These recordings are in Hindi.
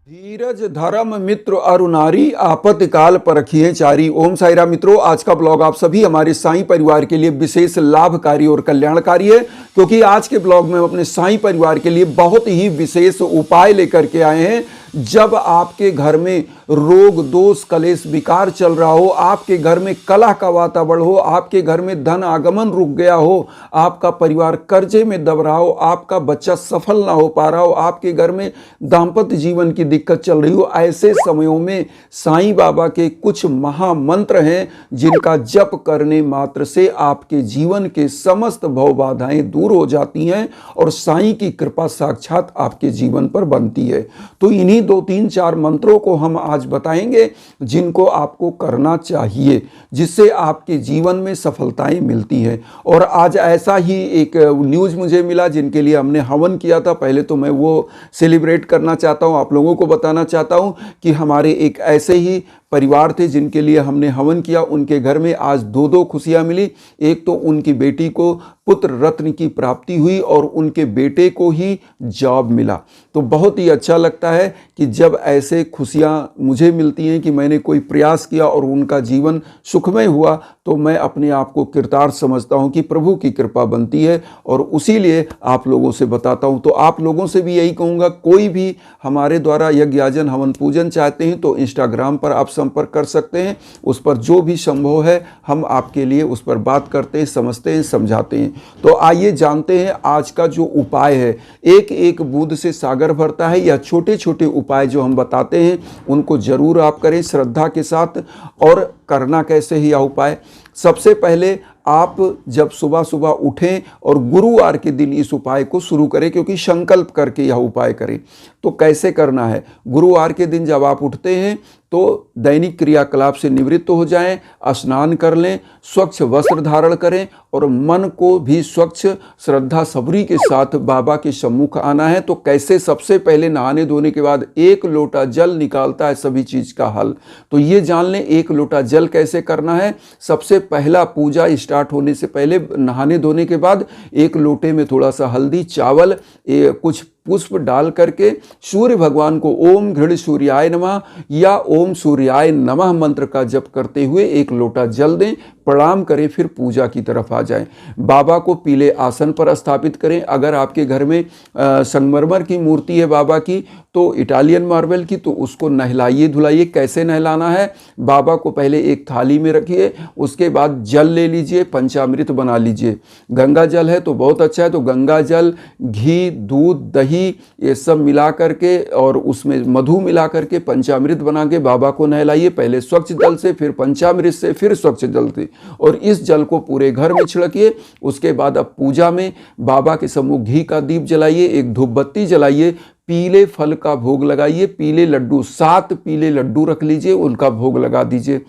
धीरज धर्म मित्र अरु नारी आपत्ति काल परखिए चारी। ओम साई राम मित्रों, आज का ब्लॉग आप सभी हमारे साईं परिवार के लिए विशेष लाभकारी और कल्याणकारी है, क्योंकि आज के ब्लॉग में हम अपने साईं परिवार के लिए बहुत ही विशेष उपाय लेकर के आए हैं। जब आपके घर में रोग दोष कलेश विकार चल रहा हो, आपके घर में कलह का वातावरण हो, आपके घर में धन आगमन रुक गया हो, आपका परिवार कर्जे में दब रहा हो, आपका बच्चा सफल ना हो पा रहा हो, आपके घर में दाम्पत्य जीवन की दिक्कत चल रही हो, ऐसे समयों में साईं बाबा के कुछ महामंत्र हैं जिनका जप करने मात्र से आपके जीवन के समस्त भव बाधाएं दूर हो जाती हैं और साईं की कृपा साक्षात आपके जीवन पर बनती है। तो इन्हीं 2-3-4 मंत्रों को हम आज बताएंगे जिनको आपको करना चाहिए, जिससे आपके जीवन में सफलताएं मिलती हैं। और आज ऐसा ही एक न्यूज़ मुझे मिला जिनके लिए हमने हवन किया था। पहले तो मैं वो सेलिब्रेट करना चाहता हूं, आप लोगों को बताना चाहता हूं कि हमारे एक ऐसे ही परिवार थे जिनके लिए हमने हवन किया। उनके घर में आज दो खुशियां मिली। एक तो उनकी बेटी को पुत्र रत्न की प्राप्ति हुई और उनके बेटे को ही जॉब मिला। तो बहुत ही अच्छा लगता है कि जब ऐसे खुशियां मुझे मिलती हैं कि मैंने कोई प्रयास किया और उनका जीवन सुखमय हुआ, तो मैं अपने आप को कृतार्थ समझता हूं कि प्रभु की कृपा बनती है और उसी लिए आप लोगों से बताता हूं। तो आप लोगों से भी यही कहूँगा, कोई भी हमारे द्वारा यज्ञ याजन हवन पूजन चाहते हैं तो इंस्टाग्राम पर आप संपर्क कर सकते हैं। उस पर जो भी संभव है हम आपके लिए उस पर बात करते हैं, समझते हैं, समझाते हैं। तो आइए जानते हैं आज का जो उपाय है। एक एक बूंद से सागर भरता है। या छोटे छोटे उपाय जो हम बताते हैं उनको जरूर आप करें श्रद्धा के साथ। और करना कैसे है यह उपाय? सबसे पहले आप जब सुबह सुबह उठें और गुरुवार के दिन इस उपाय को शुरू करें, क्योंकि संकल्प करके यह उपाय करें। तो कैसे करना है? गुरुवार के दिन जब आप उठते हैं तो दैनिक क्रियाकलाप से निवृत्त हो जाएं, स्नान कर लें, स्वच्छ वस्त्र धारण करें और मन को भी स्वच्छ श्रद्धा सबरी के साथ बाबा के सम्मुख आना है। तो कैसे? सबसे पहले नहाने धोने के बाद 1 लोटा जल निकालता है सभी चीज का हल। तो ये जान लें 1 लोटा जल कैसे करना है। सबसे पहला पूजा स्टार्ट होने से पहले नहाने धोने के बाद 1 लोटे में थोड़ा सा हल्दी, चावल, कुछ पुष्प डाल करके सूर्य भगवान को ओम घृण सूर्याय नमः या ओम सूर्याय नमः मंत्र का जप करते हुए 1 लोटा जल दें, प्रणाम करें, फिर पूजा की तरफ आ जाएं। बाबा को पीले आसन पर स्थापित करें। अगर आपके घर में संगमरमर की मूर्ति है बाबा की, तो इटालियन मार्बल की, तो उसको नहलाइए धुलाइए। कैसे नहलाना है? बाबा को पहले एक थाली में रखिए, उसके बाद जल ले लीजिए, पंचामृत बना लीजिए। गंगा जल है तो बहुत अच्छा है, तो गंगा जल, घी, दूध, दही ये सब मिला करके और उसमें मधु मिला करके पंचामृत बना के बाबा को नहलाइए। पहले स्वच्छ जल से, फिर पंचामृत से, फिर स्वच्छ जल से, और इस जल को पूरे घर में छिड़किए। उसके बाद अब पूजा में बाबा के सम्मुख घी का दीप जलाइए, एक धूप बत्ती जलाइए, पीले फल का भोग लगाइए, पीले लड्डू 7 पीले लड्डू रख लीजिए, उनका भोग लगा दीजिए।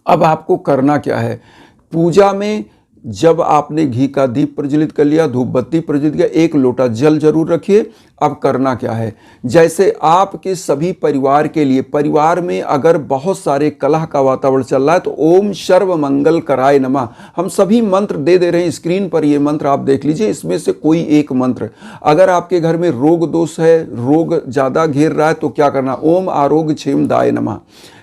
अब आपको करना क्या है? पूजा में जब आपने घी का दीप प्रज्वलित कर लिया, धूप बत्ती प्रज्वलित किया, 1 लोटा जल जरूर रखिए। अब करना क्या है? जैसे आपके सभी परिवार के लिए, परिवार में अगर बहुत सारे कलह का वातावरण चल रहा है तो ओम सर्व मंगल कराय नमः हम सभी मंत्र दे रहे हैं स्क्रीन पर। ये मंत्र आप देख लीजिए, इसमें से कोई एक मंत्र। अगर आपके घर में रोग दोष है, रोग ज्यादा घेर रहा है, तो क्या करना? ओम आरोग्य क्षेम दाय नमः।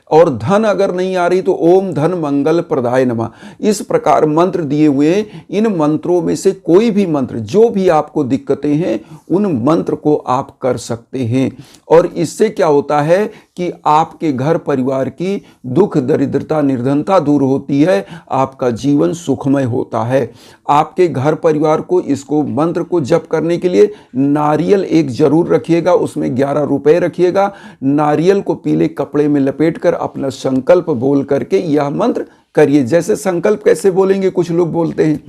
और धन अगर नहीं आ रही तो ओम धन मंगल प्रदाय नमः। इस प्रकार मंत्र दिए हुए। इन मंत्रों में से कोई भी मंत्र, जो भी आपको दिक्कतें हैं, उन मंत्र को आप कर सकते हैं। और इससे क्या होता है कि आपके घर परिवार की दुख दरिद्रता निर्धनता दूर होती है, आपका जीवन सुखमय होता है। आपके घर परिवार को इसको मंत्र को जप करने के लिए नारियल एक जरूर रखिएगा, उसमें 11 रुपए रखिएगा। नारियल को पीले कपड़े में लपेट कर अपना संकल्प बोल करके यह मंत्र करिए। जैसे संकल्प कैसे बोलेंगे, कुछ लोग बोलते हैं,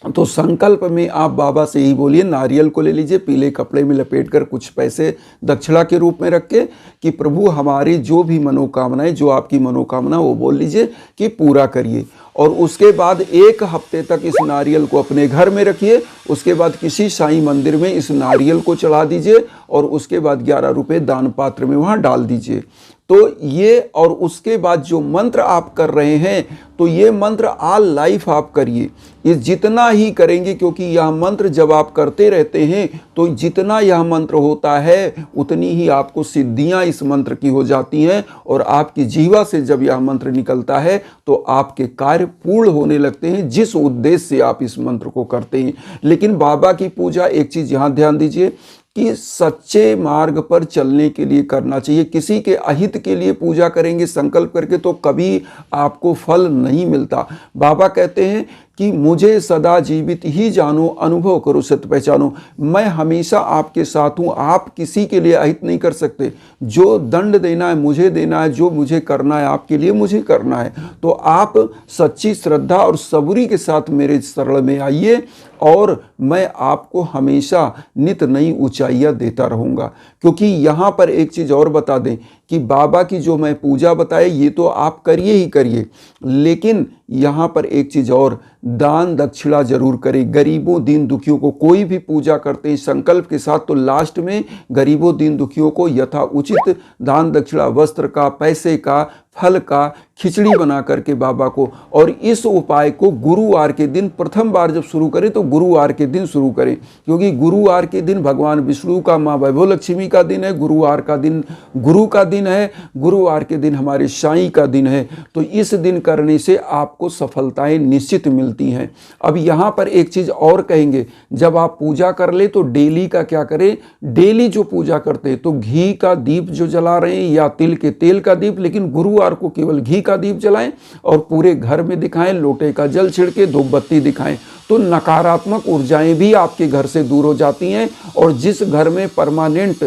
तो संकल्प में आप बाबा से ही बोलिए। नारियल को ले लीजिए, पीले कपड़े में लपेट कर कुछ पैसे दक्षिणा के रूप में रख के कि प्रभु हमारी जो भी मनोकामनाएं, जो आपकी मनोकामना, वो बोल लीजिए कि पूरा करिए। और उसके बाद 1 हफ्ते तक इस नारियल को अपने घर में रखिए। उसके बाद किसी साईं मंदिर में इस नारियल को चढ़ा दीजिए और उसके बाद 11 रुपए दान पात्र में वहाँ डाल दीजिए। तो ये और उसके बाद जो मंत्र आप कर रहे हैं, तो ये मंत्र ऑल लाइफ आप करिए। ये जितना ही करेंगे, क्योंकि यह मंत्र जब आप करते रहते हैं तो जितना यह मंत्र होता है उतनी ही आपको सिद्धियां इस मंत्र की हो जाती हैं, और आपकी जीवा से जब यह मंत्र निकलता है तो आपके कार्य पूर्ण होने लगते हैं, जिस उद्देश्य से आप इस मंत्र को करते हैं। लेकिन बाबा की पूजा, एक चीज़ यहाँ ध्यान दीजिए कि सच्चे मार्ग पर चलने के लिए करना चाहिए। किसी के अहित के लिए पूजा करेंगे संकल्प करके तो कभी आपको फल नहीं मिलता। बाबा कहते हैं कि मुझे सदा जीवित ही जानो, अनुभव करो, सत्य पहचानो। मैं हमेशा आपके साथ हूँ, आप किसी के लिए अहित नहीं कर सकते। जो दंड देना है मुझे देना है, जो मुझे करना है आपके लिए मुझे करना है। तो आप सच्ची श्रद्धा और सबूरी के साथ मेरे शरण में आइए, और मैं आपको हमेशा नित नई ऊंचाइयां देता रहूँगा। क्योंकि यहाँ पर एक चीज़ और बता दें कि बाबा की जो मैं पूजा बताए ये तो आप करिए ही करिए, लेकिन यहाँ पर एक चीज़ और, दान दक्षिणा जरूर करें। गरीबों दीन दुखियों को कोई भी पूजा करते हैं संकल्प के साथ, तो लास्ट में गरीबों दीन दुखियों को यथा उचित दान दक्षिणा, वस्त्र का, पैसे का, फल का, खिचड़ी बना करके बाबा को। और इस उपाय को गुरुवार के दिन प्रथम बार जब शुरू करें तो गुरुवार के दिन शुरू करें, क्योंकि गुरुवार के दिन भगवान विष्णु का, माँ वैभव लक्ष्मी का दिन है, गुरुवार का दिन गुरु का दिन है, गुरुवार के दिन हमारे साईं का दिन है। तो इस दिन करने से आपको सफलताएं निश्चित मिलती हैं। अब यहाँ पर एक चीज़ और कहेंगे, जब आप पूजा कर ले तो डेली का क्या करें, डेली जो पूजा करते हैं तो घी का दीप जो जला रहे हैं या तिल के तेल का दीप, लेकिन गुरुवार को केवल घी का दीप जलाएं और पूरे घर में दिखाएं, लोटे का जल छिड़के धूप बत्ती दिखाएं, तो नकारात्मक ऊर्जाएं भी आपके घर से दूर हो जाती हैं। और जिस घर में परमानेंट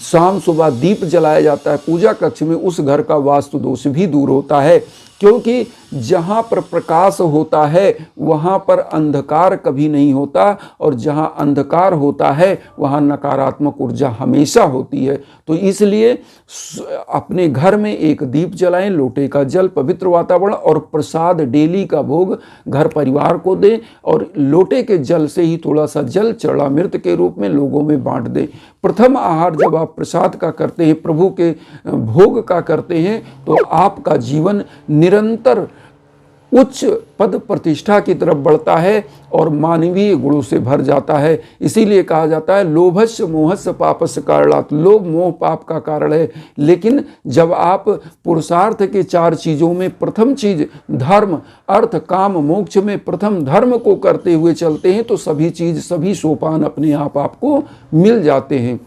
शाम सुबह दीप जलाया जाता है पूजा कक्ष में, उस घर का वास्तु दोष भी दूर होता है। क्योंकि जहाँ पर प्रकाश होता है वहाँ पर अंधकार कभी नहीं होता, और जहाँ अंधकार होता है वहाँ नकारात्मक ऊर्जा हमेशा होती है। तो इसलिए अपने घर में एक दीप जलाएं, लोटे का जल, पवित्र वातावरण और प्रसाद डेली का भोग घर परिवार को दें, और लोटे के जल से ही थोड़ा सा जल चरणामृत के रूप में लोगों में बांट दें। प्रथम आहार जब आप प्रसाद का करते हैं, प्रभु के भोग का करते हैं, तो आपका जीवन निरंतर उच्च पद प्रतिष्ठा की तरफ बढ़ता है और मानवीय गुणों से भर जाता है। इसीलिए कहा जाता है लोभस्य मोहस्य पापस्य कारणात्, लोभ मोह पाप का कारण है। लेकिन जब आप पुरुषार्थ के 4 चीज़ों में प्रथम चीज धर्म, अर्थ, काम, मोक्ष में प्रथम धर्म को करते हुए चलते हैं तो सभी चीज, सभी सोपान अपने आप आपको मिल जाते हैं।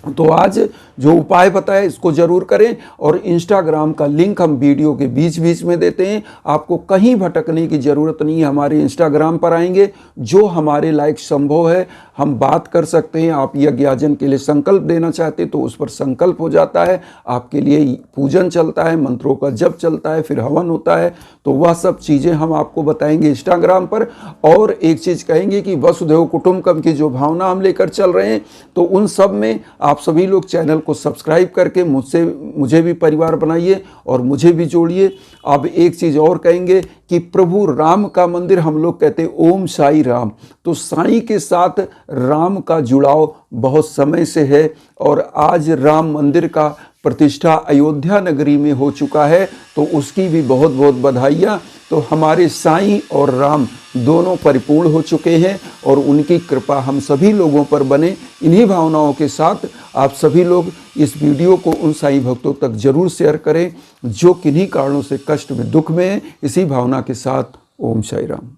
तो आज जो उपाय बताया इसको जरूर करें, और इंस्टाग्राम का लिंक हम वीडियो के बीच बीच में देते हैं। आपको कहीं भटकने की ज़रूरत नहीं है, हमारे इंस्टाग्राम पर आएंगे, जो हमारे लायक संभव है हम बात कर सकते हैं। आप यज्ञाजन के लिए संकल्प देना चाहते तो उस पर संकल्प हो जाता है, आपके लिए पूजन चलता है, मंत्रों का जप चलता है, फिर हवन होता है। तो वह सब चीज़ें हम आपको बताएंगे इंस्टाग्राम पर। और एक चीज़ कहेंगे कि वसुधैव कुटुंबकम की जो भावना हम लेकर चल रहे हैं, तो उन सब में आप सभी लोग चैनल को सब्सक्राइब करके मुझे भी परिवार बनाइए और मुझे भी जोड़िए। अब एक चीज़ और कहेंगे कि प्रभु राम का मंदिर, हम लोग कहते हैं ओम साई राम, तो साईं के साथ राम का जुड़ाव बहुत समय से है, और आज राम मंदिर का प्रतिष्ठा अयोध्या नगरी में हो चुका है, तो उसकी भी बहुत बहुत बधाइयाँ। तो हमारे साईं और राम दोनों परिपूर्ण हो चुके हैं, और उनकी कृपा हम सभी लोगों पर बने। इन्हीं भावनाओं के साथ आप सभी लोग इस वीडियो को उन साईं भक्तों तक जरूर शेयर करें जो किन्हीं कारणों से कष्ट में, दुख में हैं। इसी भावना के साथ ओम साई राम।